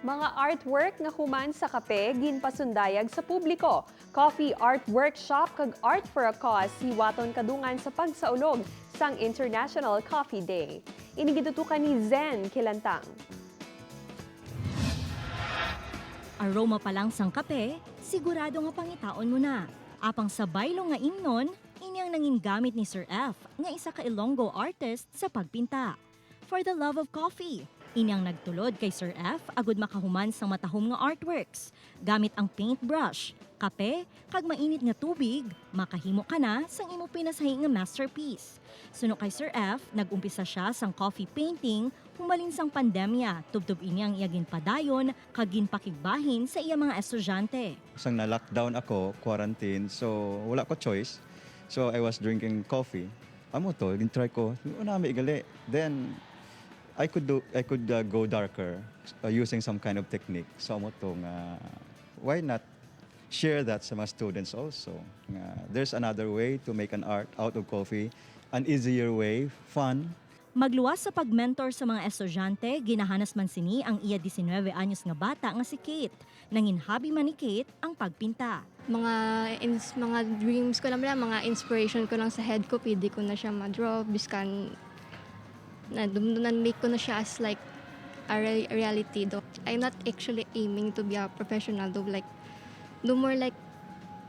Mga artwork nga human sa kape ginpasundayag sa publiko. Coffee art workshop kag art for a cause hiwaton kadungan sa pagsaulog sang International Coffee Day. Inigitutukan ni Zen Kilantang. Aroma pa lang sang kape, sigurado nga pangitaon mo na. Apang sa baylo nga imnon, inyang nangin gamit ni Sir F nga isa ka Ilonggo artist sa pagpinta. For the love of coffee, inyang nagtulod kay Sir F agud makahuman sang matahom nga artworks. Gamit ang paintbrush, kape, kag mainit nga tubig, makahimo ka na sang imo pinasahi nga masterpiece. Suno kay Sir F, nagumpisa siya sang coffee painting humalin sang pandemya, tubtub inyang iyagin padayon kag ginpakigbahin sa iya mga estudyante. Sang na-lockdown ako, quarantine, so wala ko choice. So I was drinking coffee. Amo to, gin-try ko, una may igali. Then I could go darker using some kind of technique. So amo to nga, why not share that sa mga students also. There's another way to make an art out of coffee, an easier way, fun. Magluwas sa pag-mentor sa mga estudyante, ginahanas man sini ang iya 19 anyos nga bata nga si Kate. Nangin hobby man ni Kate ang pagpinta. Mga dreams ko lang, mga inspiration ko lang sa head ko, pwede ko na siya ma-draw, biskan na-make ko na siya as like a reality. Though I'm not actually aiming to be a professional, though more like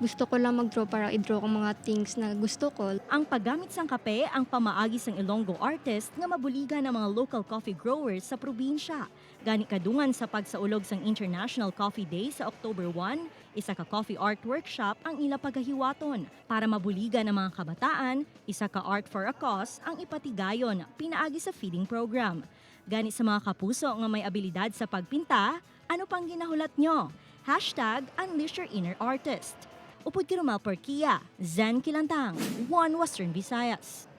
gusto ko lang mag-draw para i-draw ko mga things na gusto ko. Ang paggamit sang kape ang pamaagi sang Ilonggo artist nga mabuligan ang mga local coffee growers sa probinsya. Gani kadungan sa pagsaulog sang International Coffee Day sa October 1, isa ka coffee art workshop ang ila pagahiwaton. Para mabuligan ang mga kabataan, isa ka art for a cause ang ipatigayon pinaagi sa feeding program. Gani sa mga kapuso nga may abilidad sa pagpinta, ano pang ginahulat nyo? #UnleashYourInnerArtist. Upod Kirumal Porkia, Zen Kilantang, One Western Visayas.